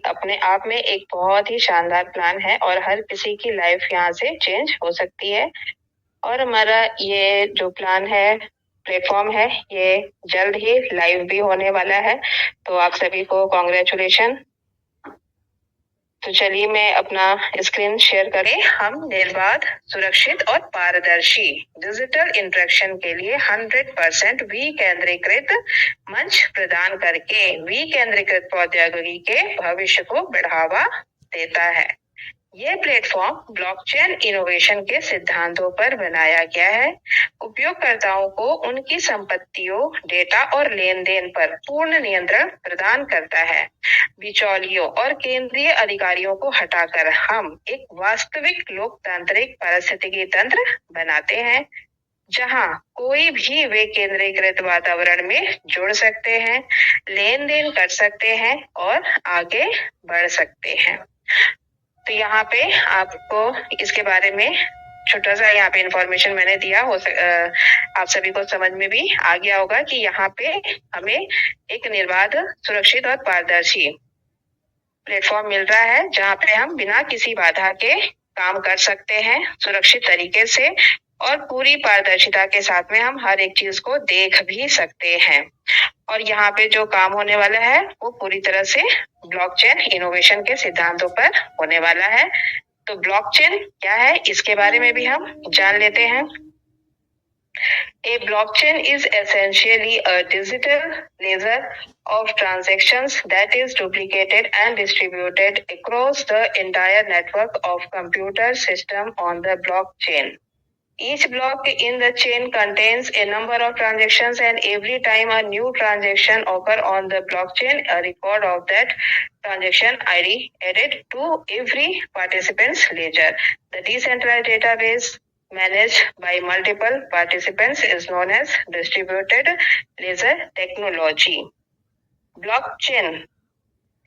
अपने आप में एक बहुत ही शानदार प्लान है और हर किसी की लाइफ यहाँ से चेंज हो सकती है। और हमारा ये जो प्लान है, प्लेटफॉर्म है, ये जल्द ही लाइव भी होने वाला है। तो आप सभी को कॉन्ग्रेचुलेशन। तो चलिए मैं अपना स्क्रीन शेयर करें। हम निर्बाध, सुरक्षित और पारदर्शी डिजिटल इंटरेक्शन के लिए 100% विकेंद्रीकृत मंच प्रदान करके विकेंद्रीकृत प्रौद्योगिकी के भविष्य को बढ़ावा देता है। ये प्लेटफॉर्म ब्लॉकचेन इनोवेशन के सिद्धांतों पर बनाया गया है। उपयोगकर्ताओं को उनकी संपत्तियों, डेटा और लेन देन पर पूर्ण नियंत्रण प्रदान करता है। बिचौलियों और केंद्रीय अधिकारियों को हटाकर हम एक वास्तविक लोकतांत्रिक पारिस्थितिकी तंत्र बनाते हैं, जहां कोई भी वे केंद्रीकृत वातावरण में जुड़ सकते हैं, लेन देन कर सकते हैं और आगे बढ़ सकते हैं। तो यहाँ पे आपको इसके बारे में छोटा सा यहाँ पे इंफॉर्मेशन मैंने दिया आप सभी को समझ में भी आ गया होगा कि यहाँ पे हमें एक निर्बाध, सुरक्षित और पारदर्शी प्लेटफॉर्म मिल रहा है, जहाँ पे हम बिना किसी बाधा के काम कर सकते हैं, सुरक्षित तरीके से और पूरी पारदर्शिता के साथ में हम हर एक चीज को देख भी सकते हैं। और यहाँ पे जो काम होने वाला है वो पूरी तरह से ब्लॉकचेन इनोवेशन के सिद्धांतों पर होने वाला है। तो ब्लॉकचेन क्या है, इसके बारे में भी हम जान लेते हैं। A blockchain is essentially a digital ledger of transactions that is duplicated and distributed across the entire network of computer system on the blockchain. Each block in the chain contains a number of transactions, and every time a new transaction occurs on the blockchain, a record of that transaction ID added to every participant's ledger. The decentralized database managed by multiple participants is known as distributed ledger technology. Blockchain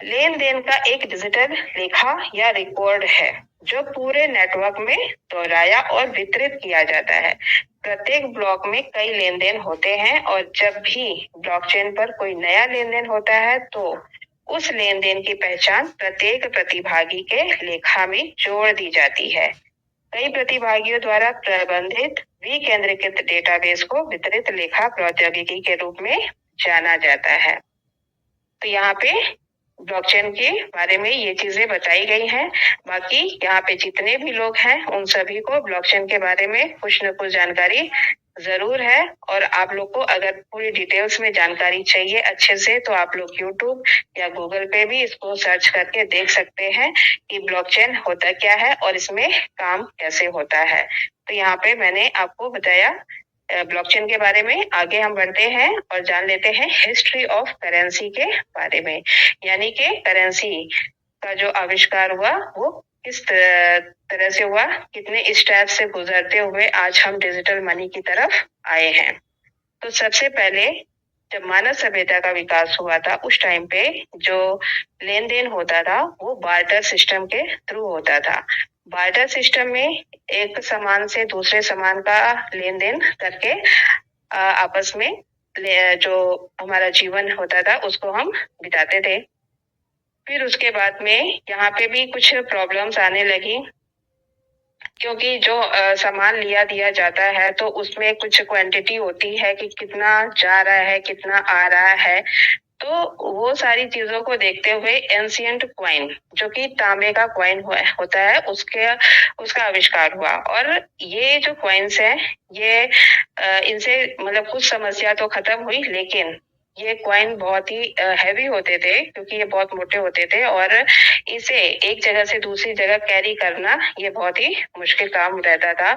लेन देन का एक digital लेखा या record है जो पूरे network में दोहराया और वितरित किया जाता है। प्रत्येक ब्लॉक में कई लेन देन होते हैं और जब भी ब्लॉकचेन पर कोई नया लेन देन होता है तो उस लेन देन की पहचान प्रत्येक प्रतिभागी के लेखा में जोड़ दी जाती है। कई प्रतिभागियों द्वारा प्रबंधित विकेंद्रीकृत डेटाबेस को वितरित लेखा प्रौद्योगिकी के रूप में जाना जाता है। तो यहाँ पे ब्लॉकचेन के बारे में ये चीजें बताई गई हैं। बाकी यहाँ पे जितने भी लोग हैं उन सभी को ब्लॉकचेन के बारे में कुछ न कुछ जानकारी जरूर है। और आप लोग को अगर पूरी डिटेल्स में जानकारी चाहिए अच्छे से तो आप लोग यूट्यूब या गूगल पे भी इसको सर्च करके देख सकते हैं कि ब्लॉकचेन होता क्या है और इसमें काम कैसे होता है। तो यहाँ पे मैंने आपको बताया ब्लॉकचेन के बारे में। आगे हम बढ़ते हैं और जान लेते हैं हिस्ट्री ऑफ करेंसी के बारे में, यानी कि करेंसी का जो आविष्कार हुआ वो किस तरह से हुआ, कितने स्टेप से गुजरते हुए आज हम डिजिटल मनी की तरफ आए हैं। तो सबसे पहले जब मानव सभ्यता का विकास हुआ था उस टाइम पे जो लेन देन होता था वो बार्टर सिस्टम के थ्रू होता था। बार्टर सिस्टम में एक सामान से दूसरे सामान का लेन देन करके आपस में जो हमारा जीवन होता था उसको हम बिताते थे। फिर उसके बाद में यहाँ पे भी कुछ प्रॉब्लम्स आने लगी, क्योंकि जो सामान लिया दिया जाता है तो उसमें कुछ क्वांटिटी होती है कि कितना जा रहा है, कितना आ रहा है। तो वो सारी चीजों को देखते हुए एंशिएंट क्वाइन, जो कि तांबे का क्वाइन होता है, उसका आविष्कार हुआ। और ये जो क्वाइंस है ये इनसे मतलब कुछ समस्या तो खत्म हुई, लेकिन ये क्वाइन बहुत ही हैवी होते थे क्योंकि ये बहुत मोटे होते थे और इसे एक जगह से दूसरी जगह कैरी करना ये बहुत ही मुश्किल काम रहता था।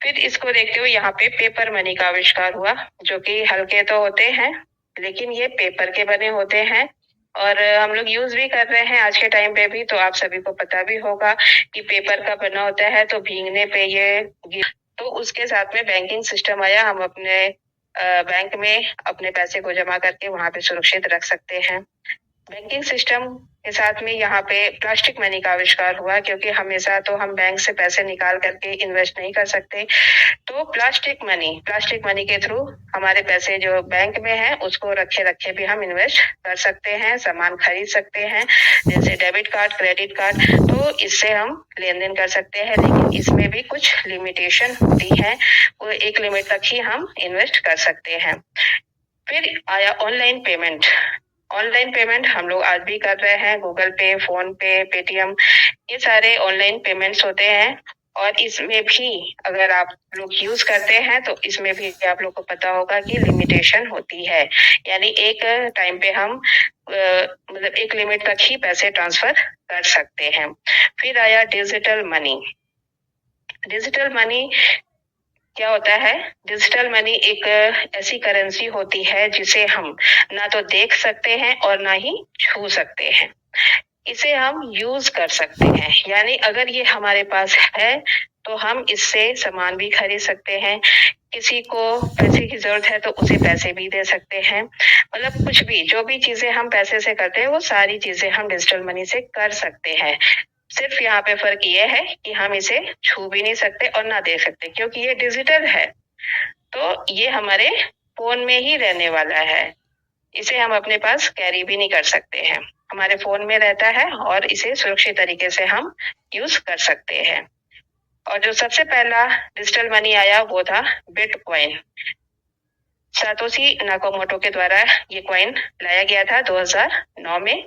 फिर इसको देखते हुए यहाँ पे पेपर मनी का आविष्कार हुआ, जो कि हल्के तो होते हैं लेकिन ये पेपर के बने होते हैं और हम लोग यूज भी कर रहे हैं आज के टाइम पे भी। तो आप सभी को पता भी होगा कि पेपर का बना होता है तो भीगने पे ये तो उसके साथ में बैंकिंग सिस्टम आया। हम अपने बैंक में अपने पैसे को जमा करके वहां पे सुरक्षित रख सकते हैं। बैंकिंग सिस्टम के साथ में यहाँ पे प्लास्टिक मनी का आविष्कार हुआ, क्योंकि हमेशा तो हम बैंक से पैसे निकाल करके इन्वेस्ट नहीं कर सकते। तो प्लास्टिक मनी के थ्रू हमारे पैसे जो बैंक में हैं उसको रखे रखे भी हम इन्वेस्ट कर सकते हैं, सामान खरीद सकते हैं, जैसे डेबिट कार्ड, क्रेडिट कार्ड, तो इससे हम लेन देन कर सकते हैं। लेकिन इसमें भी कुछ लिमिटेशन होती है, वो एक लिमिट तक ही हम इन्वेस्ट कर सकते हैं। फिर आया ऑनलाइन पेमेंट। ऑनलाइन पेमेंट हम लोग आज भी कर रहे हैं, गूगल पे, फोन पे, पेटीएम, ये सारे ऑनलाइन पेमेंट्स होते हैं। और इसमें भी अगर आप लोग यूज करते हैं तो इसमें भी आप लोग को पता होगा कि लिमिटेशन होती है, यानी एक टाइम पे हम मतलब एक लिमिट तक ही पैसे ट्रांसफर कर सकते हैं। फिर आया डिजिटल मनी। डिजिटल मनी क्या होता है? डिजिटल मनी एक ऐसी करेंसी होती है जिसे हम ना तो देख सकते हैं और ना ही छू सकते हैं। इसे हम यूज कर सकते हैं, यानी अगर ये हमारे पास है तो हम इससे सामान भी खरीद सकते हैं, किसी को पैसे की जरूरत है तो उसे पैसे भी दे सकते हैं, मतलब कुछ भी, जो भी चीजें हम पैसे से करते हैं वो सारी चीजें हम डिजिटल मनी से कर सकते हैं। सिर्फ यहाँ पे फर्क ये है कि हम इसे छू भी नहीं सकते और ना देख सकते, क्योंकि ये डिजिटल है तो ये हमारे फोन में ही रहने वाला है। इसे हम अपने पास कैरी भी नहीं कर सकते हैं, हमारे फोन में रहता है और इसे सुरक्षित तरीके से हम यूज कर सकते हैं। और जो सबसे पहला डिजिटल मनी आया वो था बिटकॉइन। सातोशी नाकामोटो के द्वारा ये कॉइन लाया गया था 2009 में।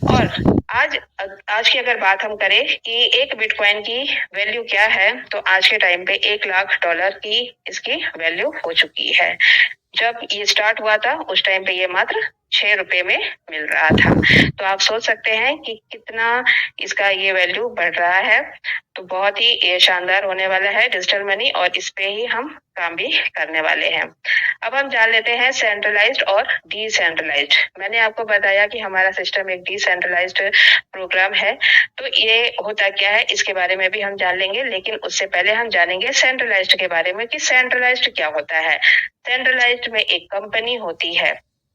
और आज की अगर बात हम करें कि एक बिटकॉइन की वैल्यू क्या है, तो आज के टाइम पे $1,00,000 की इसकी वैल्यू हो चुकी है। जब ये स्टार्ट हुआ था उस टाइम पे ये मात्र ₹6 में मिल रहा था। तो आप सोच सकते हैं कि कितना इसका ये वैल्यू बढ़ रहा है। तो बहुत ही ये शानदार होने वाला है डिजिटल मनी, और इस पे ही हम काम भी करने वाले हैं। अब हम जान लेते हैं सेंट्रलाइज्ड और डिसेंट्रलाइज्ड। मैंने आपको बताया कि हमारा सिस्टम एक डिसेंट्रलाइज्ड प्रोग्राम है, तो ये होता क्या है इसके बारे में भी हम जान लेंगे। लेकिन उससे पहले हम जानेंगे सेंट्रलाइज्ड के बारे में कि सेंट्रलाइज्ड क्या होता है। सेंट्रलाइज्ड में एक कंपनी होती है,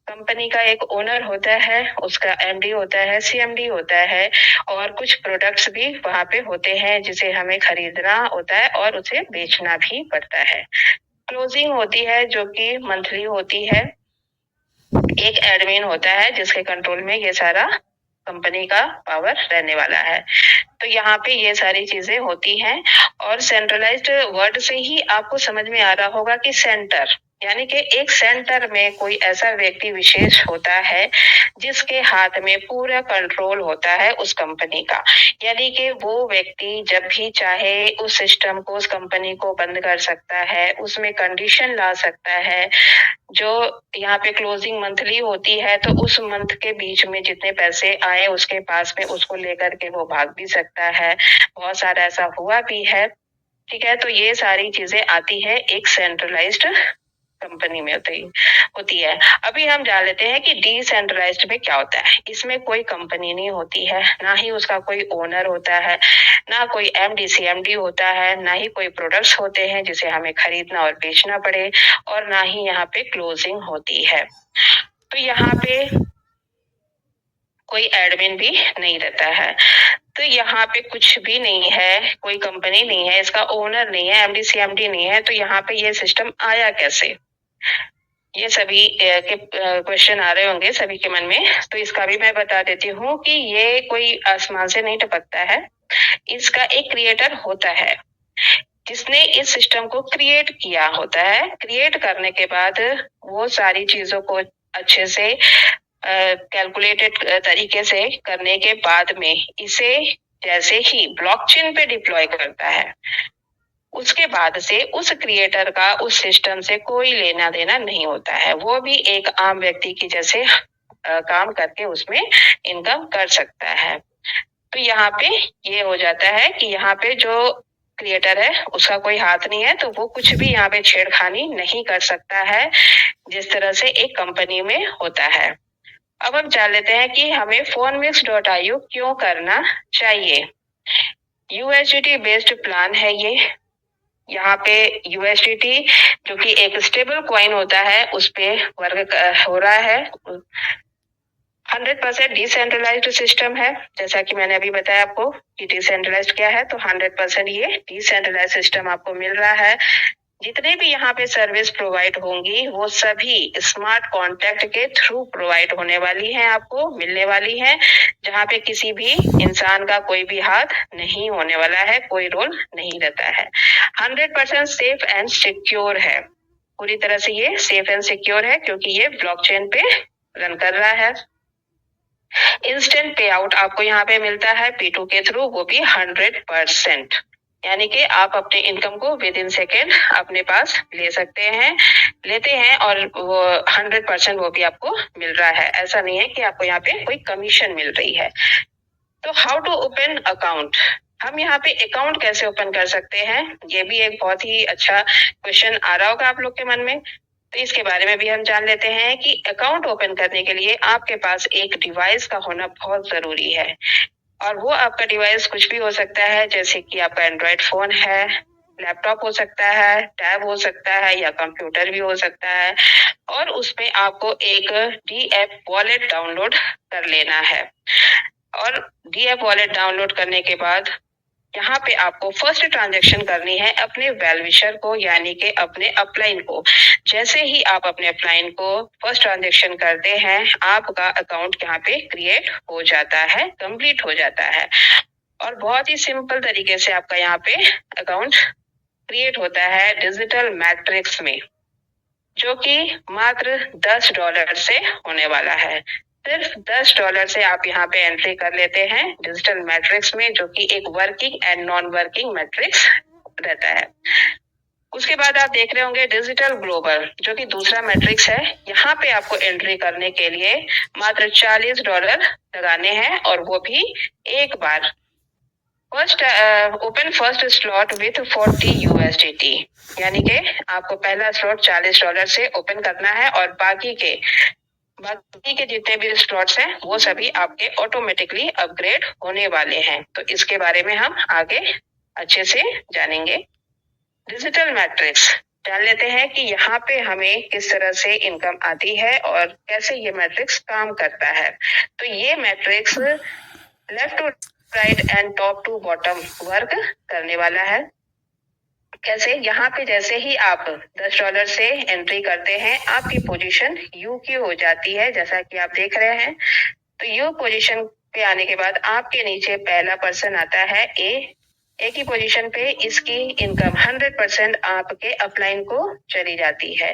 कंपनी का एक ओनर होता है, उसका एमडी होता है, सीएमडी होता है, और कुछ प्रोडक्ट्स भी वहां पे होते हैं जिसे हमें खरीदना होता है और उसे बेचना भी पड़ता है। क्लोजिंग होती है जो कि मंथली होती है। एक एडमिन होता है जिसके कंट्रोल में ये सारा कंपनी का पावर रहने वाला है। तो यहाँ पे ये सारी चीजें होती हैं। और सेंट्रलाइज्ड वर्ड से ही आपको समझ में आ रहा होगा कि सेंटर, यानी कि एक सेंटर में कोई ऐसा व्यक्ति विशेष होता है जिसके हाथ में पूरा कंट्रोल होता है उस कंपनी का, यानी कि वो व्यक्ति जब भी चाहे उस सिस्टम को, उस कंपनी को बंद कर सकता है, उसमें कंडीशन ला सकता है। जो यहाँ पे क्लोजिंग मंथली होती है तो उस मंथ के बीच में जितने पैसे आए उसके पास में उसको लेकर के वो भाग भी सकता है। बहुत सारा ऐसा हुआ भी है। ठीक है, तो ये सारी चीजें आती है एक सेंट्रलाइज्ड कंपनी में होती है। अभी हम जान लेते हैं कि डिसेंट्रलाइज्ड में क्या होता है। इसमें कोई कंपनी नहीं होती है, ना ही उसका कोई ओनर होता है, ना कोई एमडी सीएमडी होता है, ना ही कोई प्रोडक्ट्स होते हैं जिसे हमें खरीदना और बेचना पड़े, और ना ही यहाँ पे क्लोजिंग होती है। तो यहाँ पे कोई एडमिन भी नहीं रहता है, तो यहाँ पे कुछ भी नहीं है, कोई कंपनी नहीं है, इसका ओनर नहीं है, एमडी सीएमडी नहीं है। तो यहाँ पे ये सिस्टम आया कैसे, ये सभी के क्वेश्चन आ रहे होंगे सभी के मन में। तो इसका भी मैं बता देती हूँ कि ये कोई आसमान से नहीं टपकता है, इसका एक क्रिएटर होता है जिसने इस सिस्टम को क्रिएट किया होता है। क्रिएट करने के बाद वो सारी चीजों को अच्छे से कैलकुलेटेड तरीके से करने के बाद में इसे जैसे ही ब्लॉकचेन पे डिप्लॉय करता है, उसके बाद से उस क्रिएटर का उस सिस्टम से कोई लेना देना नहीं होता है। वो भी एक आम व्यक्ति की जैसे काम करके उसमें इनकम कर सकता है। तो यहाँ पे ये हो जाता है कि यहाँ पे जो क्रिएटर है उसका कोई हाथ नहीं है, तो वो कुछ भी यहाँ पे छेड़खानी नहीं कर सकता है जिस तरह से एक कंपनी में होता है। अब हम जान लेते हैं कि हमें phonemix.io क्यों करना चाहिए। USDT बेस्ड प्लान है ये। यहाँ पे USDT जो कि एक स्टेबल कॉइन होता है उस पे वर्क हो रहा है। 100% डिसेंट्रलाइज्ड सिस्टम है, जैसा कि मैंने अभी बताया आपको कि डिसेंट्रलाइज्ड क्या है, तो 100% ये डिसेंट्रलाइज्ड सिस्टम आपको मिल रहा है। जितने भी यहाँ पे सर्विस प्रोवाइड होंगी वो सभी स्मार्ट कॉन्टैक्ट के थ्रू प्रोवाइड होने वाली हैं, आपको मिलने वाली हैं, जहाँ पे किसी भी इंसान का कोई भी हाथ नहीं होने वाला है, कोई रोल नहीं रहता है। 100% सेफ एंड सिक्योर है, पूरी तरह से ये सेफ एंड सिक्योर है क्योंकि ये ब्लॉकचेन पे रन कर रहा है। इंस्टेंट पे आउट आपको यहाँ पे मिलता है P2 के थ्रू, वो भी 100%, यानी कि आप अपने इनकम को विद इन सेकेंड अपने पास लेते हैं और वो 100% वो भी आपको मिल रहा है। ऐसा नहीं है कि आपको यहाँ पे कोई कमीशन मिल रही है। तो हाउ टू ओपन अकाउंट, हम यहाँ पे अकाउंट कैसे ओपन कर सकते हैं, ये भी एक बहुत ही अच्छा क्वेश्चन आ रहा होगा आप लोग के मन में। तो इसके बारे में भी हम जान लेते हैं कि अकाउंट ओपन करने के लिए आपके पास एक डिवाइस का होना बहुत जरूरी है, और वो आपका डिवाइस कुछ भी हो सकता है, जैसे कि आपका एंड्रॉइड फोन है, लैपटॉप हो सकता है, टैब हो सकता है, या कंप्यूटर भी हो सकता है, और उसमें आपको एक DApp वॉलेट डाउनलोड कर लेना है। और DApp वॉलेट डाउनलोड करने के बाद यहाँ पे आपको फर्स्ट ट्रांजैक्शन करनी है अपने वेलविशर को, यानी कि अपने अपलाइन को। जैसे ही आप अपने अपलाइन को फर्स्ट ट्रांजैक्शन करते हैं, आपका अकाउंट यहाँ पे क्रिएट हो जाता है, कंप्लीट हो जाता है, और बहुत ही सिंपल तरीके से आपका यहाँ पे अकाउंट क्रिएट होता है डिजिटल मैट्रिक्स में, जो कि मात्र $10 से होने वाला है। सिर्फ $10 से आप यहाँ पे एंट्री कर लेते हैं डिजिटल मैट्रिक्स में, जो कि एक working and non working matrix रहता है। उसके बाद आप देख रहे होंगे डिजिटल ग्लोबल, जो कि दूसरा मैट्रिक्स है। यहाँ पे आपको एंट्री करने के लिए मात्र $40 लगाने हैं, और वो भी एक बार। Open first slot with 40 USDT, यानी कि आपको पहला स्लॉट $40 से ओपन करना है, और बाकी के जितने भी स्लॉट्स हैं वो सभी आपके ऑटोमेटिकली अपग्रेड होने वाले हैं। तो इसके बारे में हम आगे अच्छे से जानेंगे। डिजिटल मैट्रिक्स जान लेते हैं कि यहाँ पे हमें किस तरह से इनकम आती है और कैसे ये मैट्रिक्स काम करता है। तो ये matrix left to right and top to bottom work करने वाला है। कैसे, यहाँ पे जैसे ही आप $10 से एंट्री करते हैं, आपकी पोजीशन U की हो जाती है, जैसा कि आप देख रहे हैं। तो U पोजीशन पे आने के बाद आपके नीचे पहला पर्सन आता है A की पोजीशन पे इसकी इनकम 100% आपके अपलाइन को चली जाती है।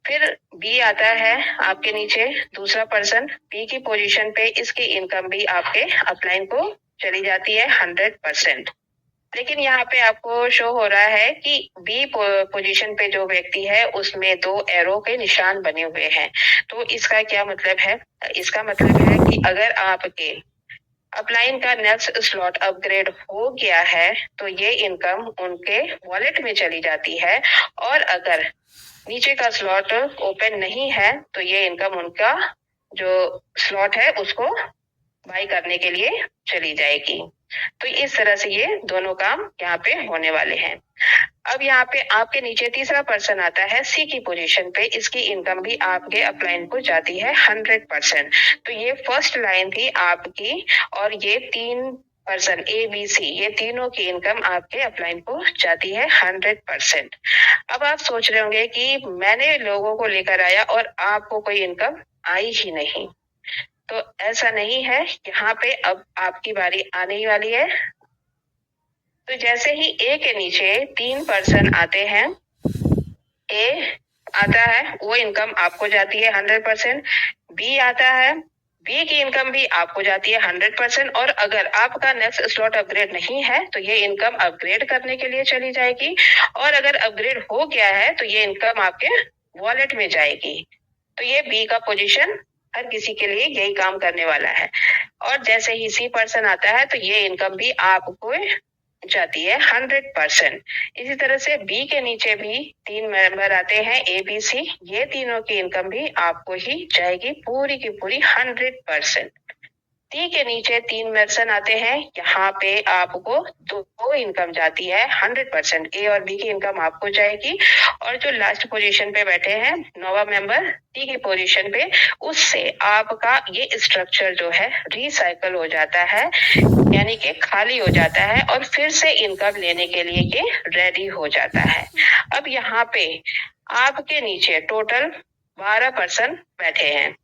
फिर B आता है आपके नीचे दूसरा पर्सन, B की पोजीशन पे इसकी इनकम भी आपके अपलाइन को चली जाती है 100%। लेकिन यहाँ पे आपको शो हो रहा है कि B पोजीशन पे जो व्यक्ति है उसमें 2 एरो के निशान बने हुए हैं। तो इसका क्या मतलब है? इसका मतलब है कि अगर आपके अपलाइन का नेक्स्ट स्लॉट अपग्रेड हो गया है तो ये इनकम उनके वॉलेट में चली जाती है, और अगर नीचे का स्लॉट ओपन नहीं है तो ये इनकम उनका जो स्लॉट है उसको बाई करने के लिए चली जाएगी। तो इस तरह से ये दोनों काम यहाँ पे होने वाले हैं। अब यहाँ पे आपके नीचे तीसरा पर्सन आता है C की पोजीशन पे, इसकी इनकम भी आपके अपलाइन को जाती है 100%। तो ये फर्स्ट लाइन थी आपकी, और ये 3 पर्सन ABC, ये तीनों की इनकम आपके अपलाइन को जाती है 100%। अब आप सोच रहे होंगे कि मैंने लोगों को लेकर आया और आपको कोई इनकम आई ही नहीं। तो ऐसा नहीं है, यहाँ पे अब आपकी बारी आने ही वाली है। तो जैसे ही A के नीचे 3 पर्सन आते हैं, A आता है, वो इनकम आपको जाती है 100%। B आता है, B की इनकम भी आपको जाती है 100%, और अगर आपका नेक्स्ट स्लॉट अपग्रेड नहीं है तो ये इनकम अपग्रेड करने के लिए चली जाएगी, और अगर अपग्रेड हो गया है तो ये इनकम आपके वॉलेट में जाएगी। तो ये B का पोजीशन हर किसी के लिए यही काम करने वाला है। और जैसे ही C पर्सन आता है तो ये इनकम भी आपको जाती है 100%। इसी तरह से B के नीचे भी 3 मेंबर आते हैं ABC, ये तीनों की इनकम भी आपको ही जाएगी पूरी की पूरी 100%। D के नीचे 3 पर्सन आते हैं, यहाँ पे आपको 2 इनकम जाती है 100%। A और B की इनकम आपको जाएगी, और जो लास्ट पोजीशन पे बैठे हैं नोवा मेंबर डी की पोजीशन पे, उससे आपका ये स्ट्रक्चर जो है रिसाइकल हो जाता है, यानी कि खाली हो जाता है और फिर से इनकम लेने के लिए ये रेडी हो जाता है। अब यहाँ पे आपके नीचे टोटल 12 पर्सन बैठे हैं।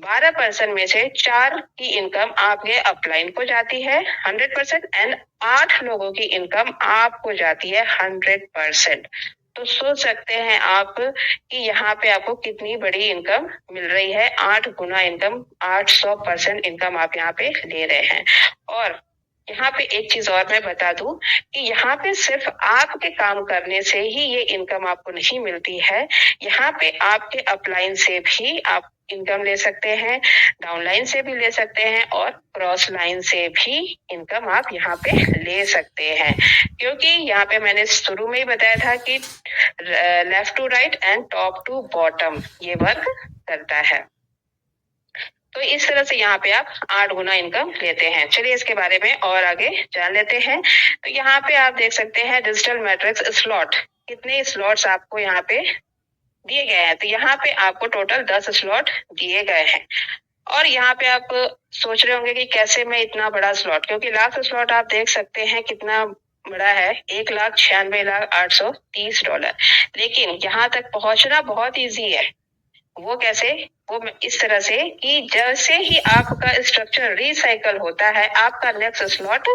12% में से 4 की इनकम आपके अपलाइन को जाती है 100% एंड 8 लोगों की इनकम आपको जाती है 100%। तो सोच सकते हैं आप कि यहाँ पे आपको कितनी बड़ी इनकम मिल रही है। 8 गुना इनकम, 800% इनकम आप यहाँ पे ले रहे हैं। और यहाँ पे एक चीज और मैं बता दूं कि यहाँ पे सिर्फ आपके काम करने से ही ये इनकम आपको नहीं मिलती है। यहाँ पे आपके अपलाइन से भी आप इनकम ले सकते हैं, डाउनलाइन से भी ले सकते हैं और क्रॉस लाइन से भी इनकम आप यहाँ पे ले सकते हैं। क्योंकि यहाँ पे मैंने शुरू में ही बताया था कि left to right and top to bottom ये वर्क करता है। तो इस तरह से यहाँ पे आप 8 गुना इनकम लेते हैं। चलिए इसके बारे में और आगे जान लेते हैं। तो यहाँ पे आप देख सकते हैं डिजिटल मैट्रिक्स स्लॉट, कितने स्लॉट्स आपको यहाँ पे दिए गए हैं। तो यहाँ पे आपको टोटल 10 स्लॉट दिए गए हैं। और यहाँ पे आप सोच रहे होंगे कि कैसे मैं इतना बड़ा स्लॉट, क्योंकि लास्ट स्लॉट आप देख सकते हैं कितना बड़ा है, $1,96,830। लेकिन यहाँ तक पहुंचना बहुत इजी है। वो कैसे? वो इस तरह से कि जैसे ही आपका स्ट्रक्चर रिसाइकल होता है, आपका नेक्स्ट स्लॉट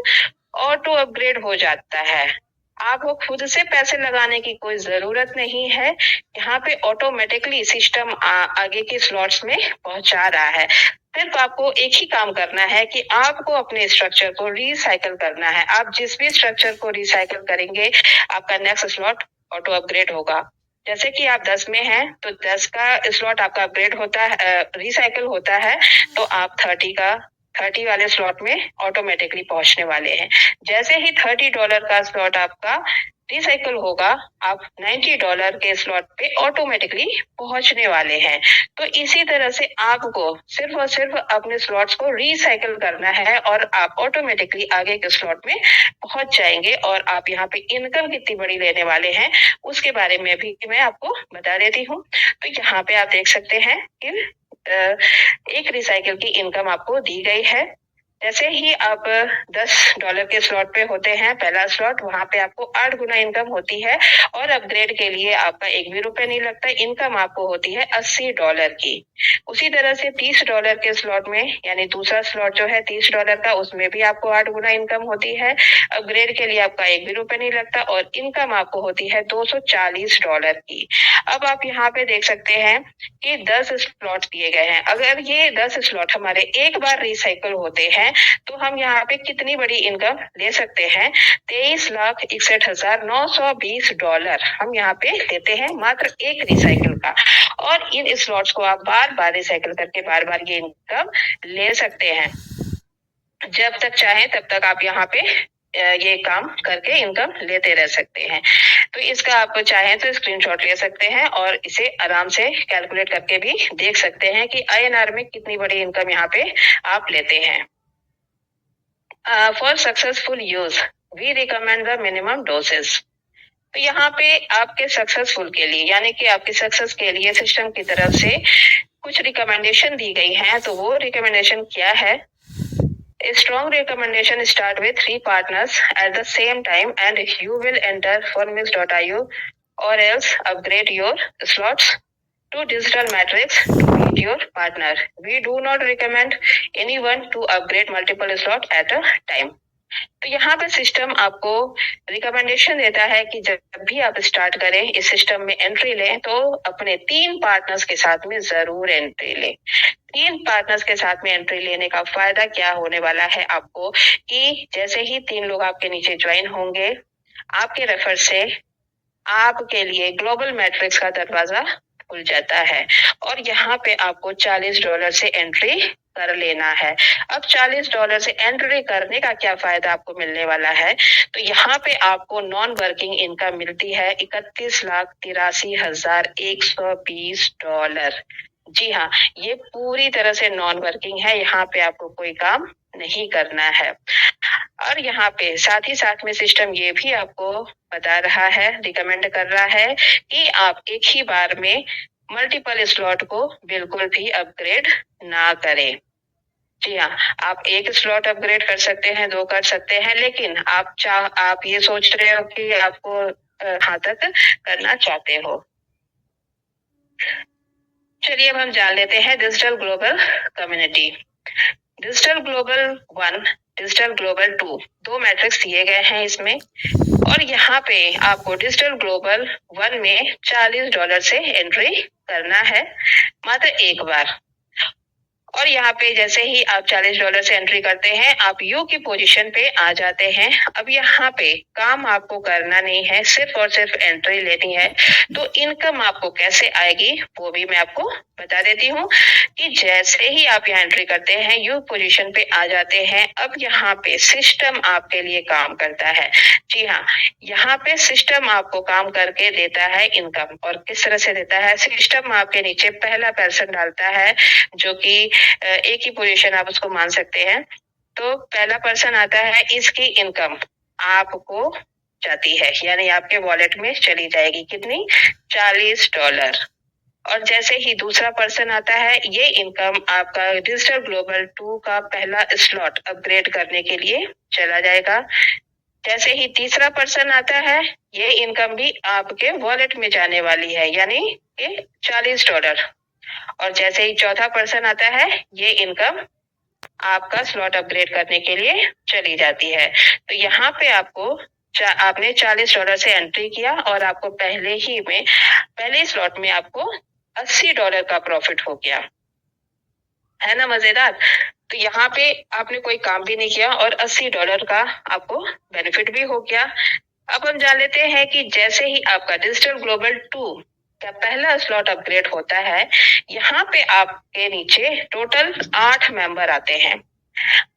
ऑटो अपग्रेड हो जाता है। आपको खुद से पैसे लगाने की कोई जरूरत नहीं है। यहाँ पे ऑटोमेटिकली सिस्टम आगे के स्लॉट्स में पहुंचा रहा है। सिर्फ आपको एक ही काम करना है कि आपको अपने स्ट्रक्चर को रिसाइकल करना है। आप जिस भी स्ट्रक्चर को रिसाइकल करेंगे, आपका नेक्स्ट स्लॉट ऑटो अपग्रेड होगा। जैसे कि आप 10 में हैं, तो 10 का स्लॉट आपका अपग्रेड होता है, रिसाइकल होता है, तो आप 30 वाले स्लॉट में ऑटोमेटिकली पहुंचने वाले हैं। जैसे ही $30 का स्लॉट आपका रिसाइकल होगा, आप $90 के स्लॉट पे ऑटोमेटिकली पहुंचने वाले हैं। तो इसी तरह से आपको सिर्फ और सिर्फ अपने स्लॉट्स को रिसाइकल करना है और आप ऑटोमेटिकली आगे के स्लॉट में पहुंच जाएंगे। और आप यहाँ पे इनकम कितनी बड़ी लेने वाले हैं उसके बारे में भी मैं आपको बता देती हूँ। तो यहाँ पे आप देख सकते हैं कि एक रिसाइकिल की इनकम आपको दी गई है। जैसे ही आप $10 के स्लॉट पे होते हैं, पहला स्लॉट, वहां पे आपको 8 गुना इनकम होती है और अपग्रेड के लिए आपका एक भी रुपए नहीं लगता। इनकम आपको होती है $80 की। उसी तरह से $30 के स्लॉट में, यानी दूसरा स्लॉट जो है $30 का, उसमें भी आपको 8 गुना इनकम होती है। अपग्रेड के लिए आपका एक भी रुपए नहीं लगता और इनकम आपको होती है $240 की। अब आप यहाँ पे देख सकते हैं कि 10 स्लॉट दिए गए हैं। अगर ये 10 स्लॉट हमारे एक बार रिसाइकल होते हैं तो हम यहाँ पे कितनी बड़ी इनकम ले सकते हैं? $23,61,920 हम यहाँ पे लेते हैं मात्र एक रिसाइकिल का। और इन स्लॉट्स को आप बार बार रिसाइकिल करके बार बार ये इनकम ले सकते हैं। जब तक चाहे तब तक आप यहाँ पे ये काम करके इनकम लेते रह सकते हैं। तो इसका आप चाहें तो स्क्रीनशॉट ले सकते हैं और इसे आराम से कैलकुलेट करके भी देख सकते हैं कि INR में कितनी बड़ी इनकम यहाँ पे आप लेते हैं। For successful use we recommend the minimum doses. तो यहाँ पे आपके सक्सेसफुल के लिए, यानी कि आपकी सक्सेस के लिए सिस्टम की तरफ से कुछ रिकमेंडेशन दी गई हैं। तो वो रिकमेंडेशन क्या है? A strong recommendation start with 3 partners at the same time and you will enter formix.io or else upgrade your slots to digital matrix to meet your partner. We do not recommend anyone to upgrade multiple slots at a time. तो यहाँ पे system आपको recommendation देता है कि जब भी आप स्टार्ट करें, इस सिस्टम में एंट्री लें, तो अपने 3 पार्टनर्स के साथ में जरूर एंट्री लें। 3 पार्टनर्स के साथ में एंट्री लेने का फायदा क्या होने वाला है आपको कि जैसे ही 3 लोग आपके नीचे ज्वाइन होंगे, आपके रेफर से आपके लिए ग्लोबल मैट्रिक्स का दरवाजा खुल जाता है और यहाँ पे आपको $40 से एंट्री कर लेना है। अब $40 से एंट्री करने का क्या फायदा आपको मिलने वाला है? तो यहाँ पे आपको नॉन वर्किंग इनकम मिलती है $31,83,120। जी हाँ, ये पूरी तरह से नॉन वर्किंग है, यहाँ पे आपको कोई काम नहीं करना है। और यहाँ पे साथ ही साथ में सिस्टम ये भी आपको बता रहा है, रिकमेंड कर रहा है कि आप एक ही बार में मल्टीपल स्लॉट को बिल्कुल भी अपग्रेड ना करें। जी हाँ, आप एक स्लॉट अपग्रेड कर सकते हैं, 2 कर सकते हैं, लेकिन आप ये सोच रहे हो कि आपको कहाँ तक करना चाहते हो। चलिए अब हम जान लेते हैं digital global community. Digital global 1, digital global 2, 2 matrix दिए गए हैं इसमें, और यहाँ पे आपको डिजिटल ग्लोबल 1 में $40 से एंट्री करना है, मात्र एक बार। और यहाँ पे जैसे ही आप $40 से एंट्री करते हैं, आप यू की पोजीशन पे आ जाते हैं। अब यहाँ पे काम आपको करना नहीं है, सिर्फ और सिर्फ एंट्री लेनी है। तो इनकम आपको कैसे आएगी वो भी मैं आपको बता देती हूँ कि जैसे ही आप यहाँ एंट्री करते हैं, यू पोजीशन पे आ जाते हैं। अब यहाँ पे सिस्टम आपके लिए काम करता है। जी हाँ, यहाँ पे सिस्टम आपको काम करके देता है इनकम। और किस तरह से देता है? सिस्टम आपके नीचे पहला पर्सन डालता है, जो कि एक ही पोजीशन आप उसको मान सकते हैं। तो पहला पर्सन आता है, इसकी इनकम आपको जाती है, यानी आपके वॉलेट में चली जाएगी। कितनी? $40। और जैसे ही दूसरा पर्सन आता है, ये इनकम आपका डिजिटल ग्लोबल 2 का पहला स्लॉट अपग्रेड करने के लिए चला जाएगा। जैसे ही तीसरा पर्सन आता है, ये इनकम भी आपके वॉलेट में जाने वाली है, यानी कि $40। और जैसे ही चौथा पर्सन आता है, ये इनकम आपका स्लॉट अपग्रेड करने के लिए चली जाती है। तो यहाँ पे आपने $40 से एंट्री किया और आपको पहले स्लॉट में आपको $80 का प्रॉफिट हो गया, है ना मजेदार। तो यहाँ पे आपने कोई काम भी नहीं किया और $80 का आपको बेनिफिट भी हो गया। अब हम जान लेते हैं कि जैसे ही आपका डिजिटल ग्लोबल 2 का पहला स्लॉट अपग्रेड होता है, यहाँ पे आपके नीचे टोटल 8 मेंबर आते हैं।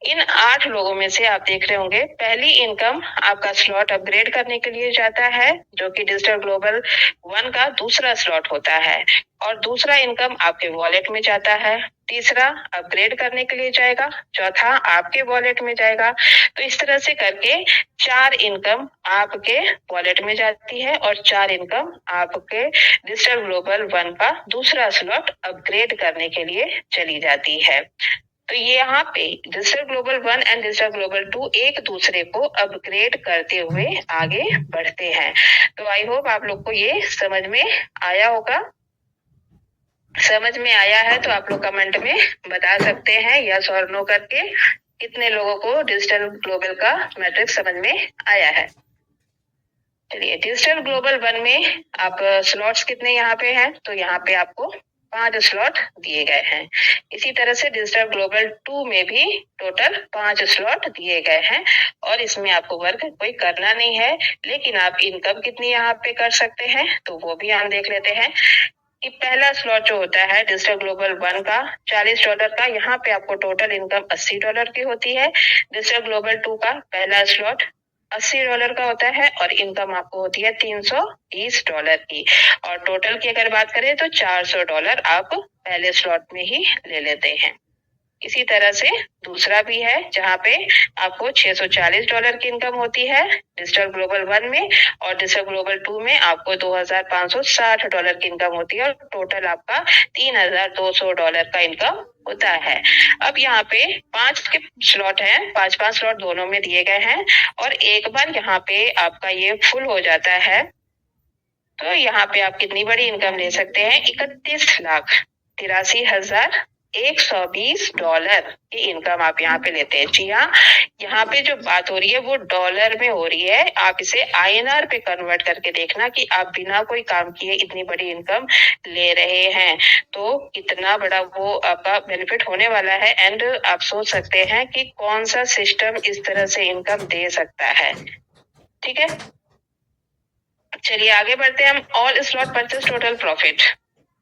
इन 8 लोगों में से आप देख रहे होंगे, पहली इनकम आपका स्लॉट अपग्रेड करने के लिए जाता है, जो कि डिजिटल ग्लोबल 1 का दूसरा स्लॉट होता है। और दूसरा इनकम आपके वॉलेट में जाता है, तीसरा अपग्रेड करने के लिए जाएगा, चौथा आपके वॉलेट में जाएगा। तो इस तरह से करके 4 इनकम आपके वॉलेट में जाती है और 4 इनकम आपके डिजिटल ग्लोबल 1 का दूसरा स्लॉट अपग्रेड करने के लिए चली जाती है। तो ये यहाँ पे digital global 1 and digital global 2 एक दूसरे को अपग्रेड करते हुए आगे बढ़ते हैं। तो आई होप आप लोग को ये समझ में आया होगा। समझ में आया है तो आप लोग कमेंट में बता सकते हैं यस और नो करके, कितने लोगों को डिजिटल ग्लोबल का मैट्रिक्स समझ में आया है। चलिए, डिजिटल ग्लोबल 1 में आप स्लॉट्स कितने यहाँ पे हैं? तो यहाँ पे आपको 5 स्लॉट दिए गए हैं। इसी तरह से डिजिटल ग्लोबल 2 में भी टोटल 5 स्लॉट दिए गए हैं और इसमें आपको वर्क कोई करना नहीं है, लेकिन आप इनकम कितनी यहाँ पे कर सकते हैं तो वो भी हम देख लेते हैं। कि पहला स्लॉट जो होता है डिजिटल ग्लोबल 1 का $40 का, यहाँ पे आपको टोटल इनकम $80 की होती है। डिजिटल ग्लोबल 2 का पहला स्लॉट $80 का होता है और इनकम आपको होती है $320 की। और टोटल की अगर बात करें तो $400 आप पहले स्लॉट में ही ले लेते हैं। इसी तरह से दूसरा भी है, जहाँ पे आपको $640 की इनकम होती है डिजिटल ग्लोबल 1 में, और डिजिटल ग्लोबल 2 में आपको $2560 की इनकम होती है और टोटल आपका $3200 का इनकम होता है। अब यहाँ पे 5 के स्लॉट हैं, 5 स्लॉट दोनों में दिए गए हैं और एक बार यहाँ पे आपका ये फुल हो जाता है तो यहाँ पे आप कितनी बड़ी इनकम ले सकते हैं? $31,83,120 की इनकम आप यहाँ पे लेते हैं। जी हाँ, यहाँ पे जो बात हो रही है वो डॉलर में हो रही है। आप इसे INR पे कन्वर्ट करके देखना कि आप बिना कोई काम किए इतनी बड़ी इनकम ले रहे हैं तो कितना बड़ा वो आपका बेनिफिट होने वाला है। एंड आप सोच सकते हैं कि कौन सा सिस्टम इस तरह से इनकम दे सकता है। ठीक है, चलिए आगे बढ़ते हैं हम। All slot purchase total profit,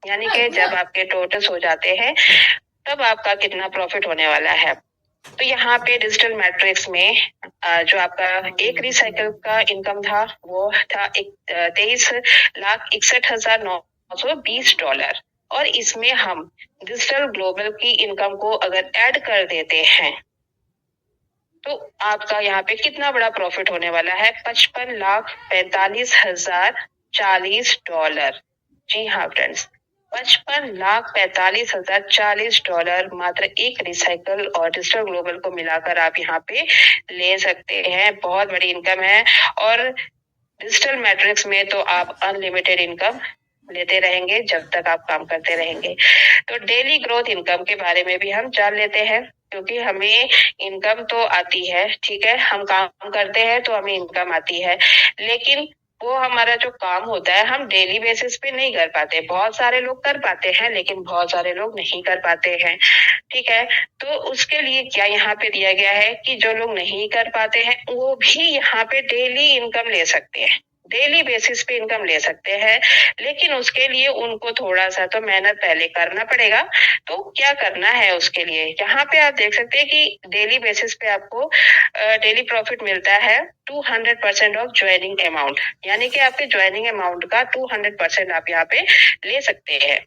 यानी कि जब आपके टोटल्स हो जाते हैं तब आपका कितना प्रॉफिट होने वाला है। तो यहाँ पे डिजिटल मैट्रिक्स में जो आपका एक रिसाइकल का इनकम था वो था $23,61,920 और इसमें हम डिजिटल ग्लोबल की इनकम को अगर ऐड कर देते हैं तो आपका यहाँ पे कितना बड़ा प्रॉफिट होने वाला है? 55,45,040 जी हाँ फ्रेंड्स, 55,45,040 मात्र एक रिसाइकल और डिजिटल ग्लोबल को मिलाकर आप यहाँ पे ले सकते हैं। बहुत बड़ी इनकम है और डिजिटल मैट्रिक्स में तो आप अनलिमिटेड इनकम लेते रहेंगे जब तक आप काम करते रहेंगे। तो डेली ग्रोथ इनकम के बारे में भी हम जान लेते हैं, क्योंकि हमें इनकम तो आती है, ठीक है, हम काम करते हैं तो हमें इनकम आती है, लेकिन वो हमारा जो काम होता है हम डेली बेसिस पे नहीं कर पाते। बहुत सारे लोग कर पाते हैं लेकिन बहुत सारे लोग नहीं कर पाते हैं, ठीक है। तो उसके लिए क्या यहाँ पे दिया गया है कि जो लोग नहीं कर पाते हैं वो भी यहाँ पे डेली इनकम ले सकते हैं, डेली बेसिस पे इनकम ले सकते हैं, लेकिन उसके लिए उनको थोड़ा सा तो मेहनत पहले करना पड़ेगा। तो क्या करना है उसके लिए, यहाँ पे आप देख सकते हैं कि डेली बेसिस पे आपको डेली प्रॉफिट मिलता है 200% ऑफ ज्वाइनिंग अमाउंट, यानी कि आपके ज्वाइनिंग अमाउंट का 200% आप यहाँ पे ले सकते हैं।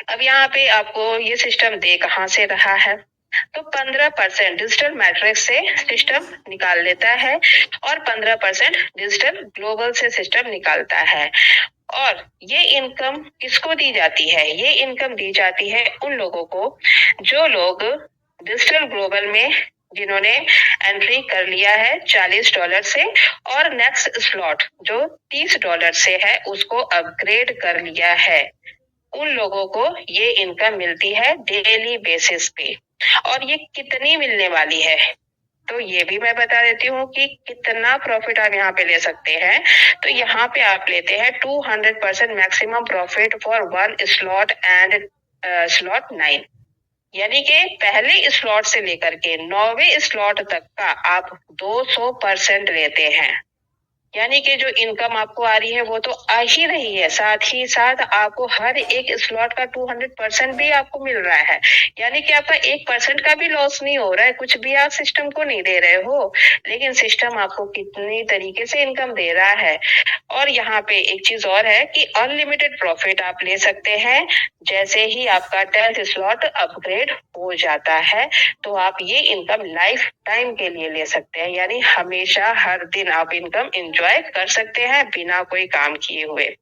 अब यहाँ पे आपको ये सिस्टम दे कहाँ से रहा है, तो 15% डिजिटल मैट्रिक्स से सिस्टम निकाल लेता है और 15% डिजिटल ग्लोबल से सिस्टम निकालता है। और ये इनकम किसको दी जाती है? ये इनकम दी जाती है उन लोगों को जो लोग डिजिटल ग्लोबल में जिन्होंने एंट्री कर लिया है $40 से और नेक्स्ट स्लॉट जो $30 से है उसको अपग्रेड कर लिया है, उन लोगों को ये इनकम मिलती है डेली बेसिस पे। और ये कितनी मिलने वाली है तो ये भी मैं बता देती हूँ कि कितना प्रॉफिट आप यहाँ पे ले सकते हैं। तो यहाँ पे आप लेते हैं 200% maximum profit for 1 slot and slot 9, यानी कि पहले स्लॉट से लेकर के 9वें स्लॉट तक का आप 200% लेते हैं, यानी कि जो इनकम आपको आ रही है वो तो आ ही रही है, साथ ही साथ आपको हर एक स्लॉट का 200% भी आपको मिल रहा है, यानी कि आपका 1% का भी लॉस नहीं हो रहा है, कुछ भी आप सिस्टम को नहीं दे रहे हो, लेकिन सिस्टम आपको कितनी तरीके से इनकम दे रहा है। और यहाँ पे एक चीज और है कि अनलिमिटेड प्रॉफिट आप ले सकते हैं जैसे ही आपका 10th स्लॉट अपग्रेड हो जाता है, तो आप ये इनकम लाइफ टाइम के लिए ले सकते हैं, यानी हमेशा हर दिन आप इनकम एंजॉय कर सकते हैं बिना कोई काम किए हुए।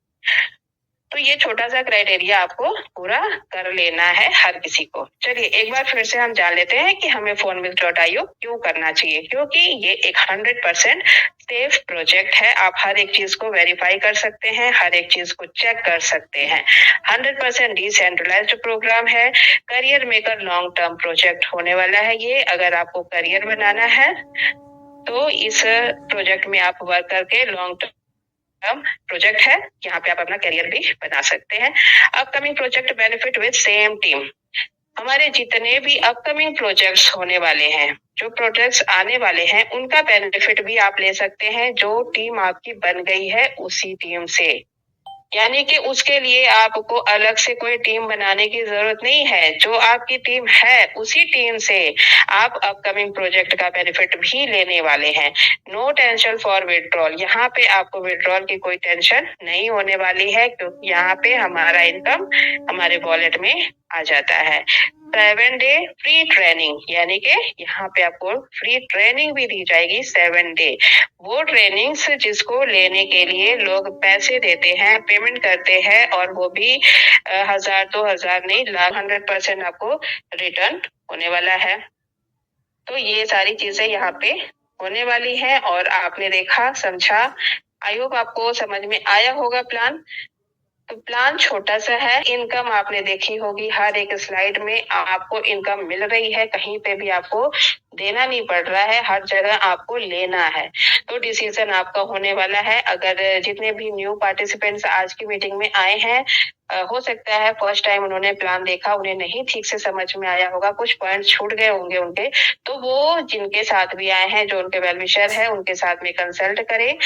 तो ये छोटा सा क्राइटेरिया आपको पूरा कर लेना है हर किसी को। चलिए एक बार फिर से हम जान लेते हैं कि हमें PhoneBiz.io क्यों करना चाहिए, क्योंकि ये एक 100% सेफ प्रोजेक्ट है। आप हर एक चीज को वेरीफाई कर सकते हैं, हर एक चीज को चेक कर सकते हैं। 100% डिसेंट्रलाइज्ड प्रोग्राम है, career maker long term project होने वाला है ये। अगर आपको करियर बनाना है तो इस प्रोजेक्ट में आप वर्क करके लॉन्ग टर्म प्रोजेक्ट है, यहाँ पे आप अपना करियर भी बना सकते हैं। Upcoming project benefit with same team, हमारे जितने भी अपकमिंग प्रोजेक्ट्स होने वाले हैं, जो प्रोजेक्ट्स आने वाले हैं, उनका बेनिफिट भी आप ले सकते हैं जो टीम आपकी बन गई है उसी टीम से, यानी कि उसके लिए आपको अलग से कोई टीम बनाने की जरूरत नहीं है। जो आपकी टीम है उसी टीम से आप अपकमिंग प्रोजेक्ट का बेनिफिट भी लेने वाले हैं। नो टेंशन फॉर विड्रॉल, यहाँ पे आपको विड्रॉल की कोई टेंशन नहीं होने वाली है, क्योंकि यहाँ पे हमारा इनकम हमारे वॉलेट में आ जाता है। 7 डे फ्री ट्रेनिंग, यानी कि यहाँ पे आपको फ्री ट्रेनिंग भी दी जाएगी 7 डे। वो ट्रेनिंग्स जिसको लेने के लिए लोग पैसे देते हैं, पेमेंट करते हैं, और वो भी 1000 2000 नहीं, 100% आपको रिटर्न होने वाला है। तो ये सारी चीजें यहाँ पे होने वाली है और आपने देखा, समझा, आई होप आपको समझ में आया होगा प्लान। तो प्लान छोटा सा है, इनकम आपने देखी होगी, हर एक स्लाइड में आपको इनकम मिल रही है, कहीं पे भी आपको देना नहीं पड़ रहा है, हर जगह आपको लेना है। तो डिसीजन आपका होने वाला है। अगर जितने भी न्यू पार्टिसिपेंट्स आज की मीटिंग में आए हैं, हो सकता है फर्स्ट टाइम उन्होंने प्लान देखा, उन्हें नहीं ठीक से समझ में आया होगा, कुछ पॉइंट छूट गए होंगे उनके, तो वो जिनके साथ भी आए हैं, जो उनके वेल विशर है, उनके साथ में कंसल्ट करें।